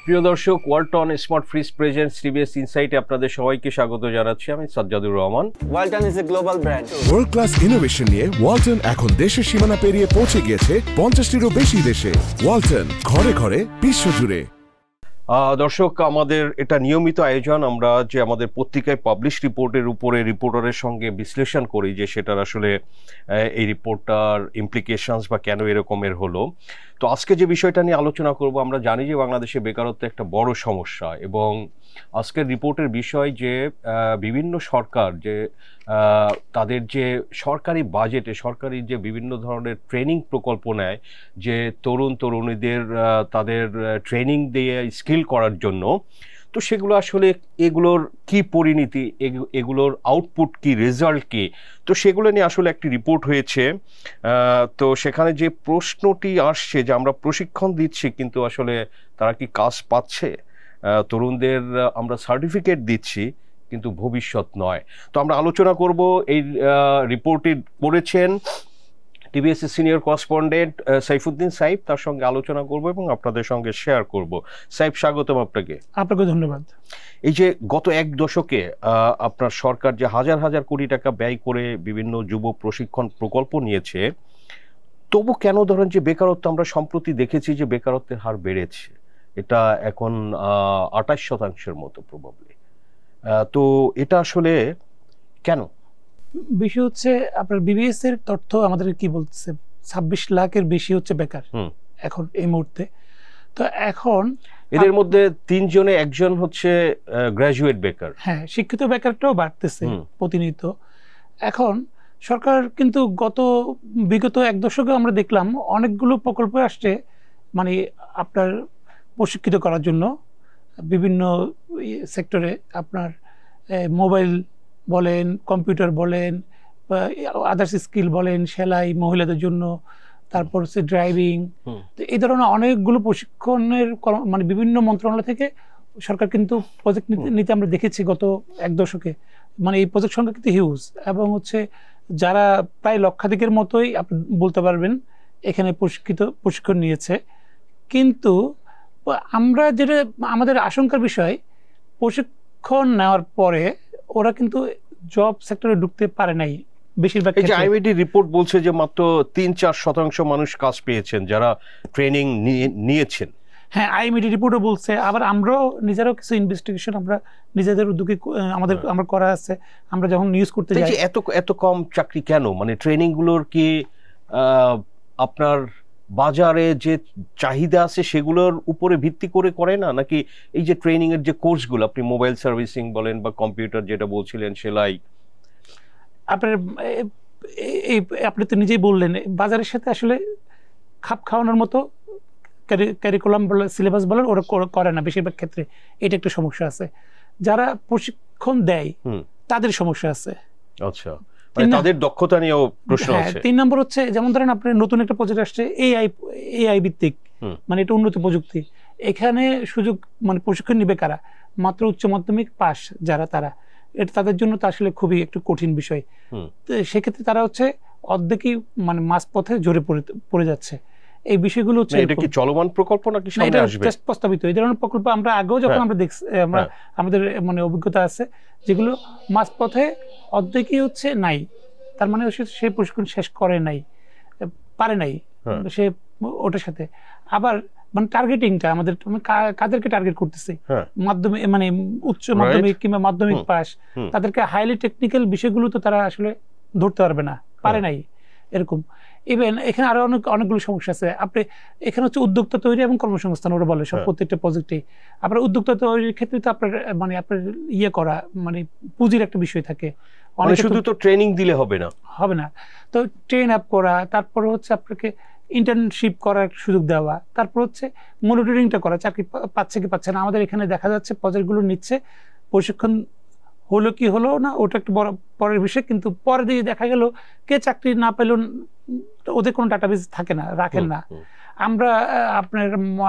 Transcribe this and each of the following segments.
প্রিয় দর্শক, Walton smart fridge presents TVS ইনসাইটে আপনাদের সবাইকে স্বাগত জানাচ্ছি। আমি Sajjadur Rahman. Walton is a global brand. World class innovation নিয়ে ওয়ালটন এখন দেশের সীমানা পেরিয়ে পৌঁছে গিয়েছে 50টিরও বেশি দেশে। ওয়ালটন, ঘরে ঘরে বিশ্বজুড়ে। দর্শক, আমাদের এটা নিয়মিত আয়োজন। আমরা যে আমাদের পত্রিকায় পাবলিশ রিপোর্টের উপরে রিপোর্টারের সঙ্গে বিশ্লেষণ করি যে সেটার আসলে এই রিপোর্টটার ইমপ্লিকেশনস বা কেন এরকমের হলো। তো আজকে যে বিষয়টা নিয়ে আলোচনা করব, আমরা জানি যে বাংলাদেশে বেকারত্ব একটা বড় সমস্যা, এবং আজকের রিপোর্টের বিষয় যে বিভিন্ন সরকার যে তাদের যে সরকারি বাজেটে সরকারি যে বিভিন্ন ধরনের ট্রেনিং প্রকল্প নেয়, যে তরুণীদের তাদের ট্রেনিং দিয়ে স্কিল করার জন্য, তো সেগুলো আসলে এগুলোর কি পরিণতি, এগুলোর আউটপুট কি, রেজাল্ট কি, তো সেগুলো নিয়ে আসলে একটি রিপোর্ট হয়েছে। তো সেখানে যে প্রশ্নটি আসছে যে আমরা প্রশিক্ষণ দিচ্ছি কিন্তু আসলে তারা কি কাজ পাচ্ছে, তরুণদের আমরা সার্টিফিকেট দিচ্ছি কিন্তু ভবিষ্যৎ নয়। তো আমরা আলোচনা করব, এই রিপোর্টটি করেছেন TVS senior correspondent Saifuddin Saif. তার সঙ্গে আলোচনা করব এবং আপনাদের সঙ্গে শেয়ার করব। সাইফ, স্বাগতম আপনাকে। আপনাকে ধন্যবাদ। এই যে গত এক দশকে আপনার সরকার যে হাজার হাজার কোটি টাকা ব্যয় করে বিভিন্ন যুব প্রশিক্ষণ প্রকল্প নিয়েছে, তবু কেন ধরেন যে বেকারত্ব, আমরা সম্প্রতি দেখেছি যে বেকারত্বের হার বেড়েছে, এটা এখন 28% মতো প্রবাবলি। তো এটা আসলে কেন? বিষয় হচ্ছে আপনার বিবিএস এর তথ্য আমাদের কি বলছে, 26 লাখের বেশি হচ্ছে বেকার এখন এই মুহূর্তে। তো এখন এদের মধ্যে 3 জনে একজন হচ্ছে গ্রাজুয়েট বেকার। হ্যাঁ, শিক্ষিত বেকারটাও বাড়তেছে প্রতিনিয়ত। এখন সরকার কিন্তু বিগত এক দশকে আমরা দেখলাম অনেকগুলো প্রকল্প আসছে, মানে আপনার প্রশিক্ষিত করার জন্য বিভিন্ন সেক্টরে। আপনার মোবাইল বলেন, কম্পিউটার বলেন, বা আদার্স স্কিল বলেন, সেলাই মহিলাদের জন্য, তারপর হচ্ছে ড্রাইভিং। তো এই ধরনের অনেকগুলো প্রশিক্ষণের মানে বিভিন্ন মন্ত্রণালয় থেকে সরকার কিন্তু প্রজেক্ট নিতে আমরা দেখেছি গত এক দশকে। মানে এই প্রজেক্ট সংখ্যা কিন্তু হিউজ, এবং হচ্ছে যারা প্রায় লক্ষাধিকের মতোই আপনি বলতে পারবেন এখানে প্রশিক্ষণ নিয়েছে। কিন্তু আমরা যেটা আমাদের আশঙ্কার বিষয়, প্রশিক্ষণ নেওয়ার পরে ওরা কিন্তু জব সেক্টরে ঢুকতে পারে নাই বেশিরভাগ। এই যে আইএমডি রিপোর্ট বলছে যে মাত্র 3-4% মানুষ কাজ পেয়েছেন যারা ট্রেনিং নিয়েছেন। হ্যাঁ, আইএমডি রিপোর্টও বলছে। আবার আমরাও নিজেরাও কিছু ইনভেস্টিগেশন আমরা নিজেদের উদ্যোগে আমরা করা আছে। আমরা যখন নিউজ করতে যাই, এত কম চাকরি কেন? মানে ট্রেনিং গুলোর কি আপনার বাজারে যে চাহিদা আছে সেগুলোর উপরে ভিত্তি করে না, নাকি এই যে ট্রেনিং এর যে কোর্সগুলো, আপনি মোবাইল সার্ভিসিং বলেন বা কম্পিউটার যেটা বলছিলেন, সেলাই, আপনি তো নিজেই বললেন বাজারের সাথে আসলে খাপ খাওয়ানোর মতো ক্যারিকুলাম বলেন, সিলেবাস বলেন, ওরা করে না বেশিরভাগ ক্ষেত্রে। এটা একটা সমস্যা আছে। যারা প্রশিক্ষণ দেয় তাদের সমস্যা আছে। আচ্ছা, তাদের দক্ষতা নিয়েও প্রশ্ন আছে। 3 নম্বর হচ্ছে, যেমন ধরেন আপনার নতুন একটা প্রজেক্ট আসছে এআই ভিত্তিক, মানে এটা উন্নত প্রযুক্তি। এখানে সুযোগ মানে প্রশিক্ষণ নিবে কারা? মাত্র উচ্চ মাধ্যমিক পাস যারা, তারা। এটা তাদের জন্য তো আসলে খুবই একটু কঠিন বিষয়। সেক্ষেত্রে তারা হচ্ছে অর্ধেকই মানে মাঝপথে জড়ে পড়ে যাচ্ছে। এই বিষয়গুলো হচ্ছে, এটা কি চলমান প্রকল্প নাকি সামনে আসবে? জাস্ট প্রস্তাবিত। এই ধরনের প্রকল্প আমরা আগেও যখন আমরা দেখছি, আমাদের মানে অভিজ্ঞতা আছে, যেগুলো মাঝপথে অর্ধেকই হচ্ছে নাই। তার মানে সে প্রশিক্ষণ শেষ করে নাই, পারে নাই সে ওটার সাথে। আবার মানে টার্গেটিংটা আমাদের, কাদেরকে টার্গেট করতেছে? মাধ্যমিক মানে উচ্চ মাধ্যমিক কিংবা মাধ্যমিক পাস, তাদেরকে হাইলি টেকনিক্যাল বিষয়গুলো তো তারা আসলে ধরতে পারবে না, পারে নাই এরকম। ইভেন এখানে আরো অনেকগুলো সমস্যা আছে। আপনি এখানে হচ্ছে উদ্যোক্তা তৈরি এবং কর্মসংস্থান ওরা বলে সব প্রত্যেকটা প্রজেক্টে। আপনার উদ্যোক্তা তৈরির ক্ষেত্রে তো আপনার মানে আপনার করা মানে পুঁজির একটা বিষয় থাকে। শুধু তো ট্রেনিং দিলে হবে না। তো ট্রেন আপ করা, তারপর হচ্ছে আপনাকে ইন্টার্নশিপ করার সুযোগ দেওয়া, তারপর হচ্ছে মনিটরিংটা করা, চাকরি পাচ্ছে কি পাচ্ছে না। আমাদের এখানে দেখা যাচ্ছে প্রজেক্টগুলো নিচ্ছে, প্রশিক্ষণ হলো কি হলো না ওটা একটু বড় পরের বিষয়, কিন্তু পরে দিয়ে দেখা গেল কে চাকরি না পেল, ওদের কোনো ডাটাবেস থাকে না, রাখেন না।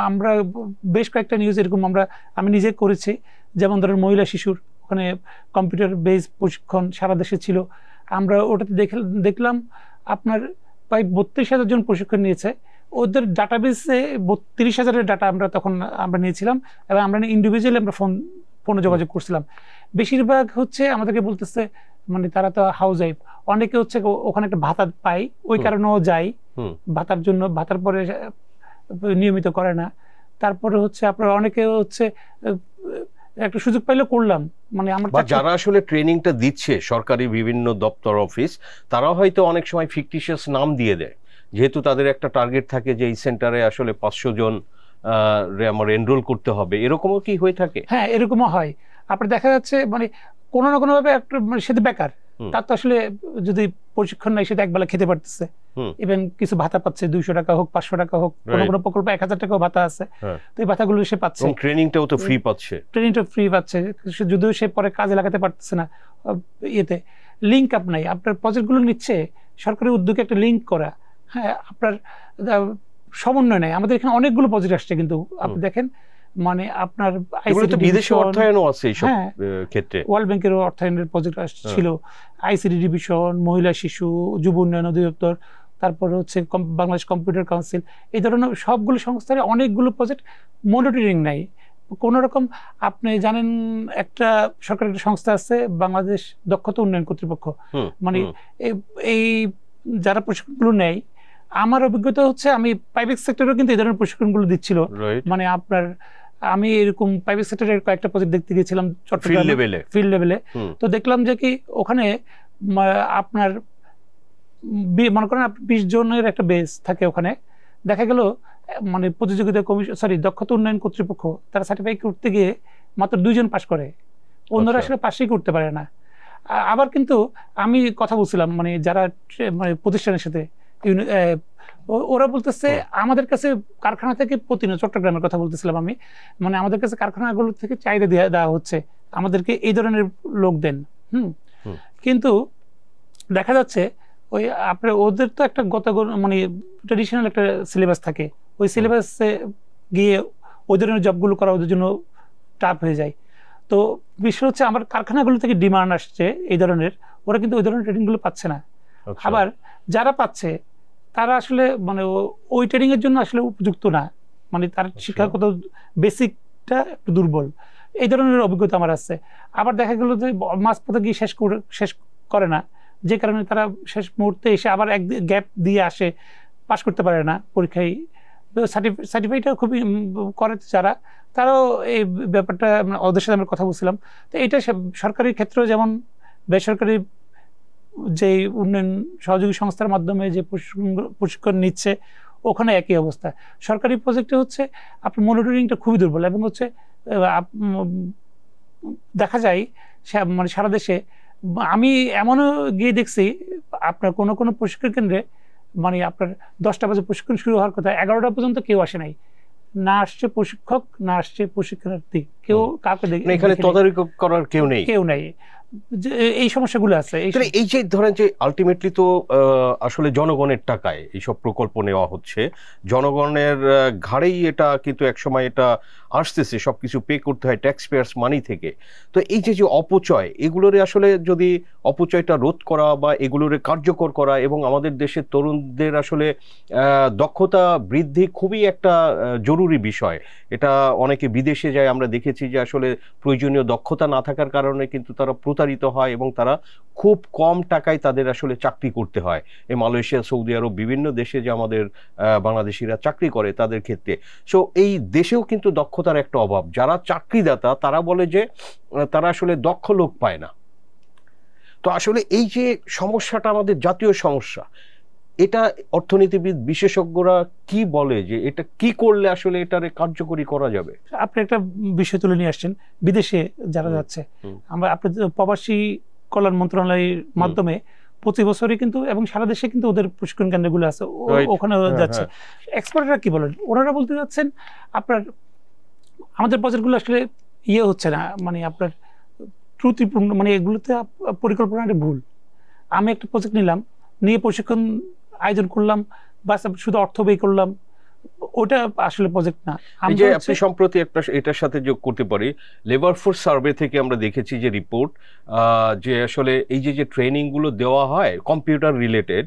আমরা বেশ কয়েকটা নিউজ এরকম আমি নিজে করেছি। যেমন ধরেন মহিলা শিশুর ওখানে কম্পিউটার বেস প্রশিক্ষণ সারা দেশে ছিল। আমরা ওটাতে দেখলাম আপনার প্রায় 32,000 জন প্রশিক্ষণ নিয়েছে, ওদের ডাটাবেসে 32,000-এর ডাটা আমরা নিয়েছিলাম, এবং আমরা ইন্ডিভিজুয়ালি আমরা ফোনে যোগাযোগ করছিলাম। বেশিরভাগ হচ্ছে আমাদেরকে বলতেছে মানে তারা তো হাউস ওয়াইফ, অনেকে হচ্ছে ওখানে একটা ভাতা পায়, ওই কারণেও যায় ভাতার জন্য, ভাতার পরে নিয়মিত করে না। তারপরে হচ্ছে আপনার অনেকে হচ্ছে একটা সুযোগ পাইলে করলাম, মানে আমরা যারা আসলে ট্রেনিংটা দিচ্ছে সরকারি বিভিন্ন দপ্তর অফিস, তারা হয়তো অনেক সময় ফিকটিশিয়াস নাম দিয়ে দেয়, যেহেতু তাদের একটা টার্গেট থাকে যে এই সেন্টারে আসলে 500 জন আমার এনরোল করতে হবে, এরকমও কি হয়ে থাকে? হ্যাঁ, এরকমও হয়। আপনার দেখা যাচ্ছে মানে কোনো না কোনো ভাবে একটা মানে সেটা বেকার, তার তো আসলে যদি প্রশিক্ষণ নাই সেটা একবেলা খেতে পারতেছে, ইভেন কিছু ভাতা পাচ্ছে, 200 টাকা হোক 500 টাকা হোক, কোনো কোনো প্রকল্পে 1000 টাকাও ভাতা আছে, তো এই ভাতাগুলো সে পাচ্ছে, ট্রেনিংটাও তো ফ্রি পাচ্ছে, যদিও সে পরে কাজে লাগাতে পারতেছে না। ইয়েতে লিঙ্ক আপ নাই, আপনার প্রজেক্টগুলো নিচ্ছে সরকারি উদ্যোগে একটা লিঙ্ক করা, হ্যাঁ আপনার সমন্বয় নাই। আমাদের এখানে অনেকগুলো প্রজেক্ট আসছে, কিন্তু আপনি দেখেন মানে আপনার বিদেশি অর্থায়নও আছে এইসব ক্ষেত্রে, ওয়ার্ল্ড ব্যাংকেরও অর্থায়নের প্রজেক্ট ছিল, আইসিডি ডিভিশন, মহিলা শিশু যুব উন্নয়ন অধিদপ্তর, তারপরে হচ্ছে বাংলাদেশ কম্পিউটার কাউন্সিল, এই ধরনের সবগুলো সংস্থার অনেকগুলো প্রজেক্ট মনিটরিং নাই কোন রকম। আপনি জানেন একটা সরকারি একটা সংস্থা আছে বাংলাদেশ দক্ষতা উন্নয়ন কর্তৃপক্ষ, মানে এই যারা প্রশিক্ষণগুলো নেয়, আমার অভিজ্ঞতা হচ্ছে আমি প্রাইভেট সেক্টরেও কিন্তু এই ধরনের প্রশিক্ষণগুলো দিচ্ছিল, মানে আপনার আমি এরকম প্রাইভেট সেক্টরের কয়েকটা প্রজেক্ট দেখতে গিয়েছিলাম চট্টগ্রাম ফিল্ড লেভেলে, তো দেখলাম যে কি ওখানে আপনার মনে করেন 20 জনের একটা বেস থাকে, ওখানে দেখা গেল মানে প্রতিযোগিতা কমিশন দক্ষতা উন্নয়ন কর্তৃপক্ষ তারা সার্টিফাই করতে গিয়ে মাত্র 2 জন পাশ করে, অন্যরা আসলে পাশই করতে পারে না। আবার কিন্তু আমি কথা বলছিলাম মানে যারা মানে প্রতিষ্ঠানের সাথে, ওরা বলতেছে আমাদের কাছে কারখানা থেকে প্রতিনিয়ত, চট্টগ্রামের কথা বলতেছিলাম আমি, মানে আমাদের কাছে কারখানাগুলো থেকে চাহিদা দেওয়া হচ্ছে আমাদেরকে এই ধরনের লোক দেন, কিন্তু দেখা যাচ্ছে ওই আপনার ওদের তো একটা মানে ট্রেডিশনাল একটা সিলেবাস থাকে, ওই সিলেবাসে গিয়ে ওই ধরনের জবগুলো করা ওদের জন্য টাফ হয়ে যায়। তো বিষয় হচ্ছে আমার কারখানাগুলো থেকে ডিমান্ড আসছে এই ধরনের, ওরা কিন্তু ওই ধরনের ট্রেনিংগুলো পাচ্ছে না। আবার যারা পাচ্ছে তারা আসলে মানে ওই ট্রেনিং এর জন্য আসলে উপযুক্ত না, মানে তার শিক্ষাগত বেসিকটা একটু দুর্বল, এই ধরনের অভিজ্ঞতা আমার আছে। আবার দেখা গেল যে মাঝপথে গিয়ে শেষ করে না, যে কারণে তারা শেষ মুহূর্তে এসে আবার এক গ্যাপ দিয়ে আসে, পাশ করতে পারে না পরীক্ষায়। সার্টিফাইডটা খুবই করে যারা, তারাও এই ব্যাপারটা ওদের সাথে আমরা কথা বলছিলাম। তো এটা সরকারি ক্ষেত্রেও যেমন, বেসরকারি যে উন্নয়ন সহযোগী সংস্থার মাধ্যমে যে প্রশিক্ষণ নিচ্ছে ওখানে একই অবস্থা। সরকারি প্রজেক্টে হচ্ছে আপনার মনিটরিংটা খুবই দুর্বল, এবং হচ্ছে দেখা যায় মানে সারা দেশে আমি এমনও গিয়ে দেখছি আপনার কোনো কোনো প্রশিক্ষণ কেন্দ্রে মানে আপনার 10টা বাজে প্রশিক্ষণ শুরু হওয়ার কথা, 11টা পর্যন্ত কেউ আসে নাই, না আসছে প্রশিক্ষক, না আসছে প্রশিক্ষণার্থী, কেউ কাউকে দেখে এখানে তদারকি করার কেউ নেই। এই সমস্যাগুলো আছে। এই যে ধরেন যে আলটিমেটলি তো আসলে জনগণের টাকায় এইসব প্রকল্প নেওয়া হচ্ছে, জনগণের ঘাড়েই এটা কিন্তু একসময় এটা আসতেছে, সবকিছু পে করতে হয় ট্যাক্স পেয়ার্স মানি থেকে। তো এই যে অপচয়, এগুলোরে আসলে যদি অপচয়টা রোধ করা বা এগুলোরে কার্যকর করা, এবং আমাদের দেশের তরুণদের আসলে দক্ষতা বৃদ্ধি খুবই একটা জরুরি বিষয়। এটা অনেকে বিদেশে যায়, আমরা দেখেছি যে আসলে প্রয়োজনীয় দক্ষতা না থাকার কারণে কিন্তু তারা প্রতারিত হয়, এবং তারা খুব কম টাকায় তাদের আসলে চাকরি করতে হয়। এই মালয়েশিয়া, সৌদি আরব, বিভিন্ন দেশে যে আমাদের বাংলাদেশিরা চাকরি করে তাদের ক্ষেত্রে। সো এই দেশেও কিন্তু দক্ষতার একটা অভাব। যারা চাকরিদাতা তারা বলে যে তারা আসলে দক্ষ লোক পায় না। তো আসলে এই যে সমস্যাটা আমাদের জাতীয় সমস্যা, এটা অর্থনীতিবিদ বিশেষজ্ঞরা কি বলে যে এটা কি করলে আসলে এটারে কার্যকরী করা যাবে? আপনি একটা বিষয় তুলে নিয়ে আসছেন, বিদেশে যারা যাচ্ছে, আমরা আপনি প্রবাসী কল্যাণ মন্ত্রণালয়ের মাধ্যমে প্রতি বছরই কিন্তু, এবং সারা দেশে কিন্তু ওদের প্রশিক্ষণ কেন্দ্রগুলো আছে, ওখানে যাচ্ছে। এক্সপার্টরা কি বলেন, ওনারা বলতে যাচ্ছেন আপনার আমাদের প্রজেক্টগুলো আসলে হচ্ছে না, মানে আপনার ত্রুটিপূর্ণ, মানে এগুলোতে পরিকল্পনাটা ভুল। আমি একটা প্রজেক্ট নিলাম, নিয়ে প্রশিক্ষণ আয়োজন করলাম, বাস শুধু অর্থ ব্যয় করলাম, ওটা আসলে প্রজেক্ট না। যে আপনি সম্প্রতি একটা এটার সাথে যোগ করতে পারি, লেবার ফোর্স সার্ভে থেকে আমরা দেখেছি যে রিপোর্ট, যে আসলে এই যে ট্রেনিং গুলো দেওয়া হয় কম্পিউটার রিলেটেড,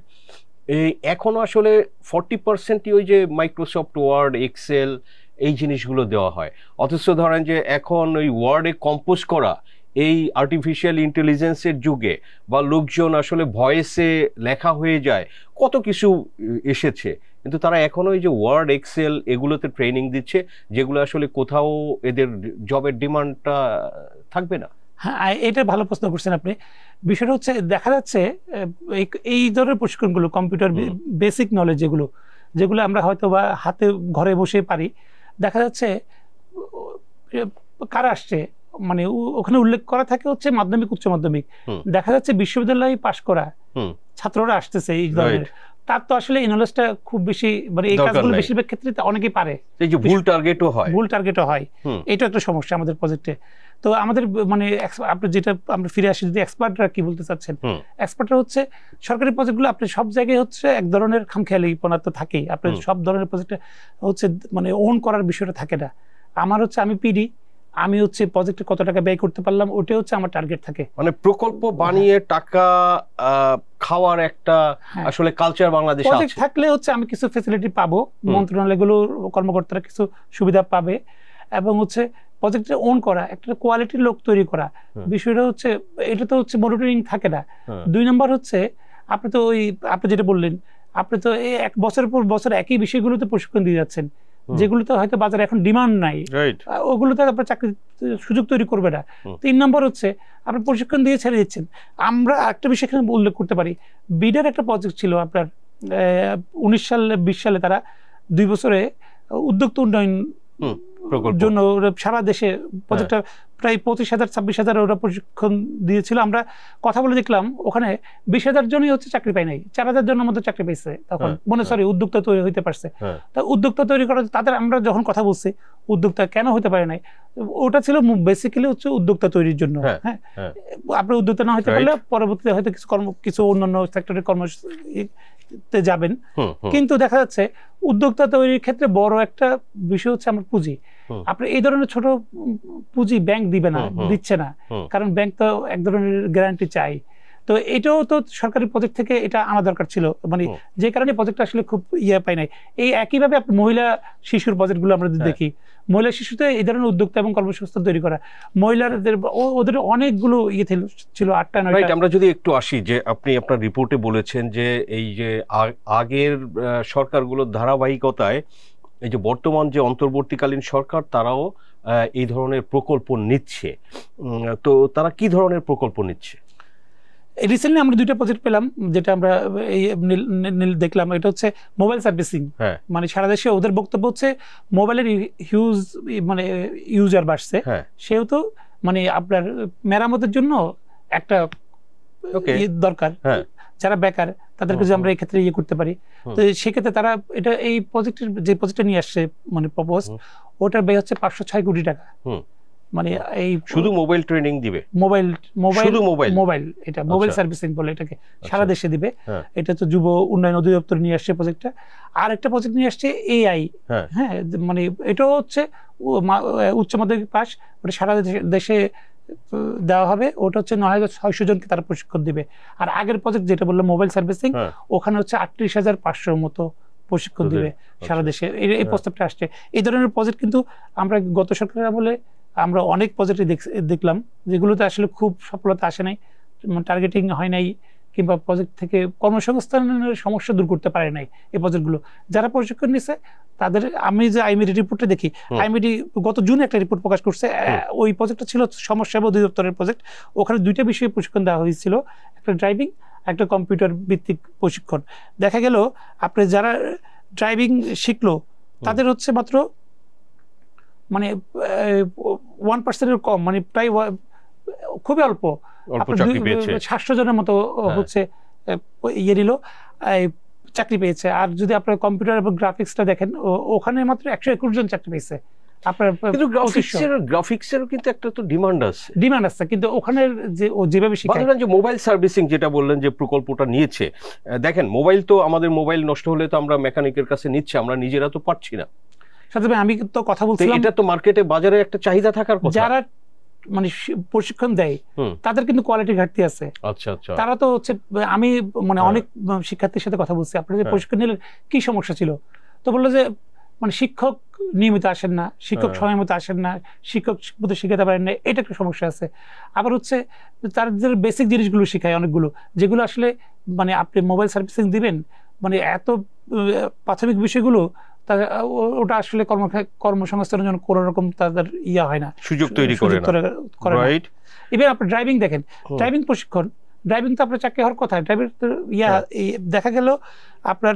এখনো আসলে 40%ই ওই যে মাইক্রোসফট ওয়ার্ড, এক্সেল এই জিনিসগুলো দেওয়া হয়। অথচ ধরেন যে এখন ওই ওয়ার্ডে কম্পোজ করা এই আর্টিফিশিয়াল ইন্টেলিজেন্সের যুগে বা লোকজন আসলে ভয়েসে লেখা হয়ে যায়, কত কিছু এসেছে, কিন্তু তারা এখনো ওই যে ওয়ার্ড, এক্সেল এগুলোতে ট্রেনিং দিচ্ছে, যেগুলো আসলে কোথাও এদের জবের ডিমান্ডটা থাকবে না। হ্যাঁ, এটা ভালো প্রশ্ন করছেন আপনি। বিষয়টা হচ্ছে দেখা যাচ্ছে এই ধরনের প্রশিক্ষণগুলো কম্পিউটার বেসিক নলেজ যেগুলো আমরা হয়তো বা হাতে ঘরে বসে পারি, দেখা যাচ্ছে কারা আসছে মানে ওখানে উল্লেখ করা থাকে হচ্ছে মাধ্যমিক, উচ্চ মাধ্যমিক। দেখা যাচ্ছে বিশ্ববিদ্যালয়ে পাশ করা ছাত্ররা আসতেছে এই ধরনের, তার তো আসলে এই নলেজটা খুব বেশি মানে এই কাজগুলো বেশিরভাগ ক্ষেত্রে অনেকেই পারে, এই যে ভুল টার্গেটও হয়, এটা একটা সমস্যা আমাদের প্রজেক্টে। তো আমাদের মানে আপনি যেটা আমরা ফিরে আসি, যদি এক্সপার্টরা কি বলতে চাচ্ছেন, এক্সপার্টরা হচ্ছে সরকারি প্রজেক্টগুলো আপনি সব জায়গায় হচ্ছে এক ধরনের খামখেয়ালিপনা তো থাকেই, আপনার সব ধরনের প্রজেক্টে হচ্ছে মানে ওন করার বিষয়টা থাকে না। আমার হচ্ছে আমি পিডি, আমি হচ্ছে প্রজেক্টে কত টাকা ব্যয় করতে পারলাম, ওটাই হচ্ছে আমার টার্গেট থাকে। মানে প্রকল্প বানিয়ে টাকা খাওয়ার একটা আসলে কালচার বাংলাদেশে আছে। প্রজেক্ট থাকলে হচ্ছে আমি কিছু ফ্যাসিলিটি পাবো, মন্ত্রণালয়গুলোর কর্মকর্তারা কিছু সুবিধা পাবে, এবং হচ্ছে প্রজেক্টে ওন করা, একটা কোয়ালিটির লোক তৈরি করা। বিষয়টা হচ্ছে এটা তো হচ্ছে মনিটরিং থাকে না। 2 নম্বর হচ্ছে আপনি যেটা বললেন, আপনি তো এই 1 বছরের পর বছর একই বিষয়গুলোতে প্রশিক্ষণ দিয়ে যাচ্ছেন, যেগুলোতে হয়তো বাজারে এখন ডিমান্ড নাই, ওগুলোতে আপনার চাকরির সুযোগ তৈরি করবে না। 3 নম্বর হচ্ছে আপনি প্রশিক্ষণ দিয়ে ছেড়ে দিচ্ছেন। আমরা একটা বিষয় এখানে উল্লেখ করতে পারি, বিডার একটা প্রজেক্ট ছিল আপনার 19 সালে 20 সালে, তারা 2 বছরে উদ্যোক্তা উন্নয়ন জন্য সারা দেশে প্রজেক্টটা প্রায় 25,000-26,000 ওরা প্রশিক্ষণ দিয়েছিল। আমরা কথা বলে দেখলাম ওখানে 20,000 জনই হচ্ছে চাকরি পায় নাই, 4,000 জনের মধ্যে চাকরি পাইছে তখন, উদ্যোক্তা তৈরি হইতে পারছে। তা উদ্যোক্তা তৈরি করা তাদের আমরা যখন কথা বলছি উদ্যোক্তা কেন হতে পারে নাই, ওটা ছিল বেসিক্যালি হচ্ছে উদ্যোক্তা তৈরির জন্য। হ্যাঁ, আপনি উদ্যোক্তা না হতে পারলে পরবর্তীতে হয়তো কিছু অন্যান্য সেক্টরের কর্মতে যাবেন। কিন্তু দেখা যাচ্ছে উদ্যোক্তা তৈরির ক্ষেত্রে বড় একটা বিষয় হচ্ছে আমার পুঁজি। আপনি এই ধরনের ছোট পুঁজি ব্যাংক দিচ্ছে না, কারণ ব্যাংক তো এক ধরনের গ্যারান্টি চাই। তো এটাও তো সরকারি প্রজেক্ট থেকে এটা আনা দরকার ছিল, মানে যে কারণে প্রজেক্টটা আসলে খুব পাই নাই। এই একইভাবে আপনি মহিলা শিশুর প্রজেক্টগুলো আমরা দেখি, মহিলা শিশুতে এই ধরনের উদ্যোক্তা এবং কর্মসংস্থান তৈরি করা, মহিলাদের ওদের অনেকগুলো ছিল 8টা-9টা। আমরা যদি একটু আসি, যে আপনি আপনার রিপোর্টে বলেছেন যে এই যে আগের সরকারগুলোর ধারাবাহিকতায় এই যে বর্তমান যে অন্তর্বর্তীকালীন সরকার, তারাও এই ধরনের প্রকল্প নিচ্ছে। তো তারা কি ধরনের প্রকল্প নিচ্ছে? রিসেন্টলি আমরা 2টা প্রজেক্ট পেলাম, যেটা আমরা দেখলাম, এটা হচ্ছে মোবাইল সার্ভিসিং। মানে সারা দেশে ওদের বক্তব্য হচ্ছে মোবাইলের হিউজ মানে ইউজার বাড়ছে, সেহেতু মানে আপনার মেরামতের জন্য একটা দরকার, যারা বেকার তাদেরকে যে আমরা এই ক্ষেত্রে করতে পারি। তো সেক্ষেত্রে তারা এটা এই প্রজেক্টটা নিয়ে আসছে, মানে প্রপোজ, ওটার ব্যয় হচ্ছে 506 কোটি টাকা। মানে এই শুধু মোবাইল ট্রেনিং দিবে, মোবাইল এটা মোবাইল সার্ভিসিং বলে এটাকে, সারা দেশে দিবে। এটা তো যুব উন্নয়ন অধিদপ্তর নিয়ে আসছে প্রজেক্টটা। আর একটা প্রজেক্ট নিয়ে আসছে এআই। হ্যাঁ, মানে এটাও হচ্ছে উচ্চ মাধ্যমিক পাস, ওটা সারা দেশে দেওয়া হবে। ওটা হচ্ছে 9,600 জনকে তারা প্রশিক্ষণ দিবে। আর আগের প্রজেক্ট যেটা বললাম মোবাইল সার্ভিসিং, ওখানে হচ্ছে 38,500 মতো প্রশিক্ষণ দিবে সারা দেশে। এই প্রস্তাবটা আসছে। এই ধরনের প্রজেক্ট কিন্তু আমরা গত সরকারের আমলে আমরা অনেক প্রজেক্টে দেখলাম, যেগুলোতে আসলে খুব সফলতা আসে নাই, টার্গেটিং হয় নাই, কিংবা প্রজেক্ট থেকে কর্মসংস্থানের সমস্যা দূর করতে পারে নাই এই প্রজেক্টগুলো। যারা প্রশিক্ষণ নিচ্ছে তাদের, আমি যে আইএমডি রিপোর্টটা দেখি, আইএমডি গত জুনে একটা রিপোর্ট প্রকাশ করছে, ওই প্রজেক্টটা ছিল সমাজসেবা অধিদপ্তরের প্রজেক্ট। ওখানে 2টা বিষয়ে প্রশিক্ষণ দেওয়া হয়েছিল, একটা ড্রাইভিং, একটা কম্পিউটার ভিত্তিক প্রশিক্ষণ। দেখা গেল আপনি যারা ড্রাইভিং শিখলো তাদের হচ্ছে মাত্র মানে 1%-এর কম, মানে প্রায় খুবই অল্প, 700 জনের মতো হচ্ছে নিল চাকরি পেয়েছে। আর যদি আপনার কম্পিউটার এবং গ্রাফিক্সটা দেখেন, ওখানে মাত্র 121 জন চাকরি পেয়েছে। আপনার গ্রাফিক্সেরও কিন্তু একটা তো ডিমান্ড আছে, কিন্তু ওখানে যেভাবে শেখায়, যে মোবাইল সার্ভিসিং যেটা বললেন যে প্রকল্পটা নিয়েছে, দেখেন মোবাইল তো আমাদের মোবাইল নষ্ট হলে তো আমরা মেকানিকের কাছে নিচ্ছি, আমরা নিজেরা তো পারছি না। আমি তো কথা বলছিলাম, এটা তো মার্কেটে বাজারে একটা চাহিদা থাকার কথা। যারা মানে প্রশিক্ষণ দেয় তাদের কিন্তু কোয়ালিটি ঘাটতি আছে। আচ্ছা আচ্ছা, তারা তো হচ্ছে, আমি মানে অনেক শিক্ষার্থীর সাথে কথা বলছি, আপনারা যে প্রশিক্ষণ নিলেন কি সমস্যা ছিল, তো বললো যে মানে শিক্ষক নিয়মিত আসেন না, শিক্ষক সময় মতো আসেন না, শিক্ষক মতো শিখাতে পারেন না, এটা একটা সমস্যা আছে। আবার হচ্ছে তাদের বেসিক জিনিসগুলো শিখায় অনেকগুলো, যেগুলো আসলে মানে আপনি মোবাইল সার্ভিসিং দিবেন, মানে এত প্রাথমিক বিষয়গুলো ওটা আসলে কর্মসংস্থানের জন্য কোনো রকম তাদের ইয়া হয় না, সুযোগ তৈরি করে না। রাইট। ইভেন আপনি ড্রাইভিং দেখেন, ড্রাইভিং প্রশিক্ষণ, ড্রাইভিং তো আপনার চাকরি হওয়ার কথা, ড্রাইভিং দেখা গেল আপনার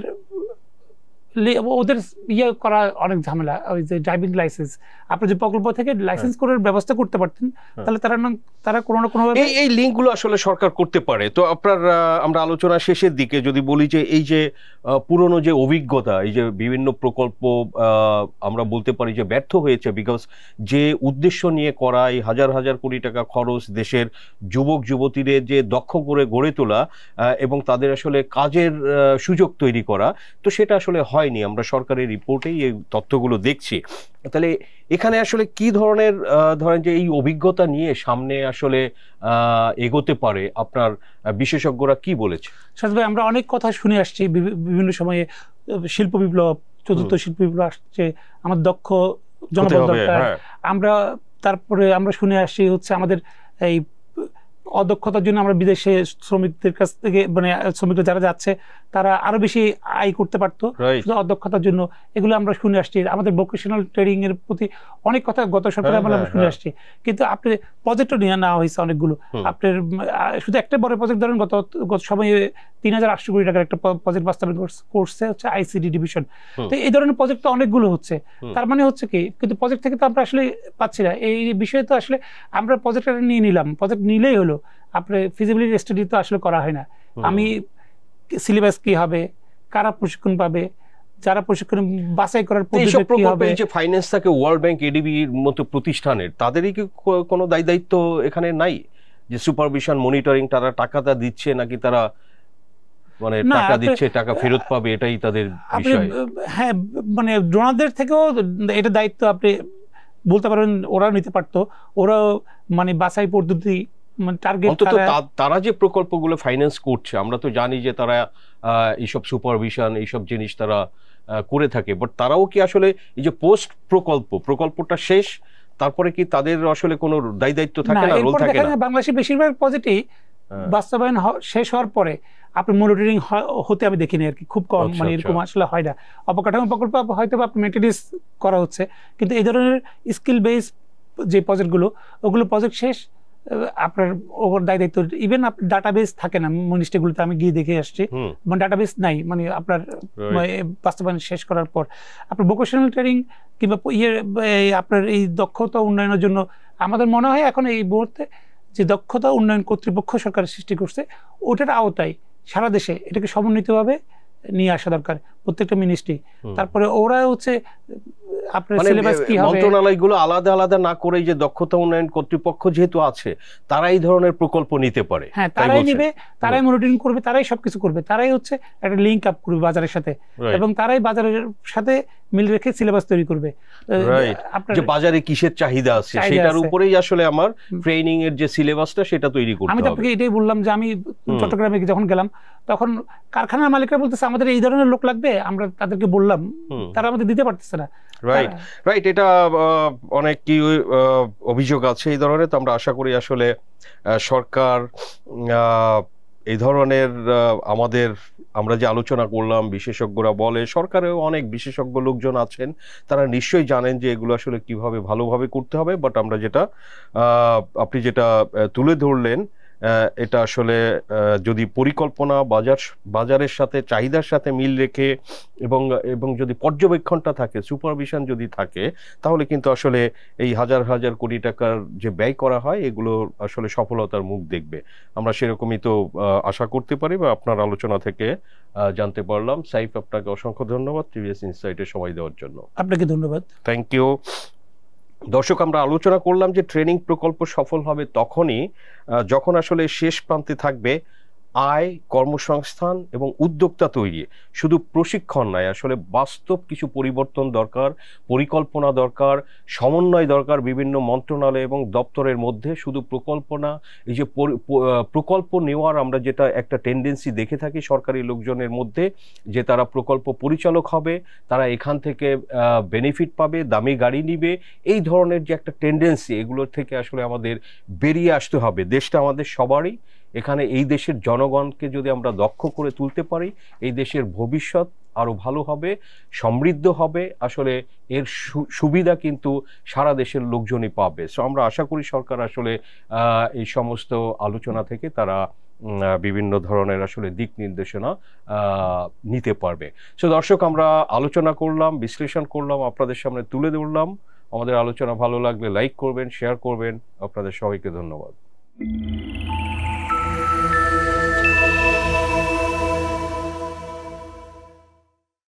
ওদের ইয়ে করা অনেক ঝামেলা। ওই যে ড্রাইভিং লাইসেন্স আপনি যে প্রকল্প থেকে লাইসেন্স করার ব্যবস্থা করতে পারতেন, তাহলে তারা কোনো না কোনো এই লিঙ্কগুলো আসলে সরকার করতে পারে। তো আপনার আমরা আলোচনা শেষের দিকে যদি বলি যে এই যে পুরনো যে অভিজ্ঞতা, এই যে বিভিন্ন প্রকল্প আমরা বলতে পারি যে ব্যর্থ হয়েছে, বিকজ যে উদ্দেশ্য নিয়ে করা এই হাজার হাজার কোটি টাকা খরচ, দেশের যুবক যুবতীদের যে দক্ষ করে গড়ে তোলা এবং তাদের আসলে কাজের সুযোগ তৈরি করা, তো সেটা আসলে হয়নি। আমরা সরকারের রিপোর্টেই এই তথ্যগুলো দেখছি। তাহলে এখানে আসলে কি ধরনের ধরেন যে এই অভিজ্ঞতা নিয়ে সামনে আসলে এগোতে পারে, আপনার বিশেষজ্ঞরা কি বলেছে? সাদ ভাই, আমরা অনেক কথা শুনে আসছি বিভিন্ন সময়ে, শিল্প বিপ্লব, চতুর্থ শিল্প বিপ্লব আসছে, আমার দক্ষ জনবল দরকার। আমরা তারপরে আমরা শুনে আসছি হচ্ছে আমাদের এই অদক্ষতার জন্য আমরা বিদেশে শ্রমিকদের কাছ থেকে, মানে শ্রমিকরা যারা যাচ্ছে তারা আরো বেশি আয় করতে পারতো শুধু অদক্ষতার জন্য, এগুলো আমরা শুনে আসছি। আমাদের ভোকেশনাল ট্রেনিং এর প্রতি অনেক কথা গত সরকারে আমরা শুনে আসছি, কিন্তু আপনি প্রজেক্টও নিয়ে নেওয়া হয়েছে অনেকগুলো। আপনার শুধু একটা বড় প্রজেক্ট ধরেন, গত সময়ে ৩,৮০০ কোটি টাকার একটা প্রজেক্ট বাস্তবায়ন করছে হচ্ছে আইসিডি ডিভিশন। তো এই ধরনের প্রজেক্ট তো অনেকগুলো হচ্ছে, তার মানে হচ্ছে কি, কিন্তু প্রজেক্ট থেকে তো আমরা আসলে পাচ্ছি না। এই বিষয়ে তো আসলে আমরা প্রজেক্টটা নিয়ে নিলাম, প্রজেক্ট নিলেই হলো, আপনার ফিজিবিলিটি স্টাডি তো আসলে করা হয় না। আমি সিলেবাস কি হবে, কারা প্রশিক্ষণ পাবে, যারা প্রশিক্ষণ বাছাই করার পদ্ধতি কি হবে, যে ফাইন্যান্স থাকে ওয়ার্ল্ড ব্যাংক, এডিবির মতো প্রতিষ্ঠানের, তাদেরই কি কোনো দায়িত্ব এখানে নাই যে সুপারভিশন মনিটরিং, তারা টাকাটা দিচ্ছে নাকি তারা মানে টাকা দিচ্ছে টাকা ফেরত পাবে, এটাই তাদের বিষয়? হ্যাঁ, মানে ডোনারদের থেকেও এটা দায়িত্ব আপনি বলতে পারেন ওরা নিতে পারতো, ওরা মানে বাছাই পদ্ধতি তারা যে প্রকল্পগুলো ফাইন্যান্স করছে, আমরা তো জানি যে তারা এইসব সুপারভিশন এইসব জিনিস তারা করে থাকে, বাট তারাও কি আসলে এই যে পোস্ট প্রকল্পটা শেষ তারপরে কি তাদের আসলে কোনো দায়িত্ব থাকে না, রোল থাকে না? বাংলাদেশের বেশিরভাগ প্রজেক্টই বাস্তবায়ন শেষ হওয়ার পরে আপনি মনিটরিং হতে আমি দেখিনি আর কি, খুব কম, মানে এরকম আসলে হয় না। অবকাঠামো প্রকল্প হয়তো আপনি মেইনটেনেন্স করা হচ্ছে, কিন্তু এই ধরনের স্কিল বেস যে প্রজেক্টগুলো, ওগুলো প্রজেক্ট শেষ আপনার ওর দায়িত্ব। ইভেন আপনার ডাটাবেস থাকে না মিনিস্ট্রিগুলোতে, আমি গিয়ে দেখে আসছি, মানে ডাটাবেস নাই, মানে আপনার বাস্তবায়ন শেষ করার পর আপনার ভোকেশনাল ট্রেনিং কিংবা আপনার এই দক্ষতা উন্নয়নের জন্য আমাদের মনে হয় এখন এই মুহূর্তে যে দক্ষতা উন্নয়ন কর্তৃপক্ষ সরকার সৃষ্টি করছে, ওটার আওতায় সারা দেশে এটাকে সমন্বিতভাবে নিয়ে আসা দরকার প্রত্যেকটা মিনিস্ট্রি। তারপরে ওরা হচ্ছে আপনার সিলেবাস কি হবে, মন্ত্রণালয়গুলো আলাদা আলাদা না করে যে দক্ষতা উন্নয়ন কর্তৃপক্ষ যেহেতু আছে, তারা এই ধরনের প্রকল্প নিতে পারে। হ্যাঁ, তারাই নিবে, তারাই মনিটরিং করবে, তারাই সবকিছু করবে, তারাই হচ্ছে একটা লিঙ্ক আপ করবে বাজারের সাথে, এবং তারাই বাজারের সাথে মিল রেখে সিলেবাস তৈরি করবে। যে বাজারে কিসের চাহিদা আছে সেটার উপরেই আসলে আমার ট্রেনিং এর যে সিলেবাসটা সেটা তৈরি করতে হবে। আমি তো আপনাকে এটাই বললাম যে আমি চট্টগ্রামে যখন গেলাম তখন কারখানার মালিকরা বলতেছে আমাদের এই ধরনের লোক লাগবে, আমরা তাদেরকে বললাম, তারা আমাদের দিতে পারতেছে না। রাইট, এটা অনেক কি অভিযোগ আছে এই ধরনের। তো আমরা আশা করি আসলে সরকার এই ধরনের আমরা যে আলোচনা করলাম, বিশেষজ্ঞরা বলে, সরকারেও অনেক বিশেষজ্ঞ লোকজন আছেন, তারা নিশ্চয়ই জানেন যে এগুলো আসলে কিভাবে ভালোভাবে করতে হবে। বাট আমরা আপনি যেটা তুলে ধরলেন, এটা আসলে যদি পরিকল্পনা বাজারের সাথে চাহিদার সাথে মিল রেখে এবং যদি পর্যবেক্ষণটা থাকে, সুপারভিশন যদি থাকে, তাহলে কিন্তু আসলে এই হাজার হাজার কোটি টাকার যে ব্যয় করা হয় এগুলো আসলে সফলতার মুখ দেখবে। আমরা সেরকমই তো আশা করতে পারি বা আপনার আলোচনা থেকে জানতে পারলাম। সাইফ, আপনাকে অসংখ্য ধন্যবাদ টিভিএস ইনসাইটে সময় দেওয়ার জন্য। আপনাকে ধন্যবাদ। Thank you. দর্শক, আমরা আলোচনা করলাম যে ট্রেনিং প্রকল্প সফল হবে তখনই যখন আসলে শেষ প্রান্তে থাকবে আয়, কর্মসংস্থান এবং উদ্যোক্তা তৈরি, শুধু প্রশিক্ষণ নয়, আসলে বাস্তব কিছু পরিবর্তন দরকার, পরিকল্পনা দরকার, সমন্বয় দরকার বিভিন্ন মন্ত্রণালয় এবং দপ্তরের মধ্যে। শুধু প্রকল্প না, এই যে প্রকল্প নেওয়ার আমরা যেটা একটা টেন্ডেন্সি দেখে থাকি সরকারি লোকজনের মধ্যে, যে তারা প্রকল্প পরিচালক হবে, তারা এখান থেকে বেনিফিট পাবে, দামি গাড়ি নিবে, এই ধরনের যে একটা টেন্ডেন্সি, এগুলোর থেকে আসলে আমাদের বেরিয়ে আসতে হবে। দেশটা আমাদের সবারই, এখানে এই দেশের জনগণকে যদি আমরা দক্ষ করে তুলতে পারি, এই দেশের ভবিষ্যৎ আরো ভালো হবে, সমৃদ্ধ হবে। আসলে এর সুবিধা কিন্তু সারা দেশের লোকজনই পাবে। সো আমরা আশা করি সরকার আসলে এই সমস্ত আলোচনা থেকে তারা বিভিন্ন ধরনের আসলে দিক নির্দেশনা নিতে পারবে। সো দর্শক, আমরা আলোচনা করলাম, বিশ্লেষণ করলাম, আপনাদের সামনে তুলে ধরলাম। আমাদের আলোচনা ভালো লাগলে লাইক করবেন, শেয়ার করবেন। আপনাদের সবাইকে ধন্যবাদ।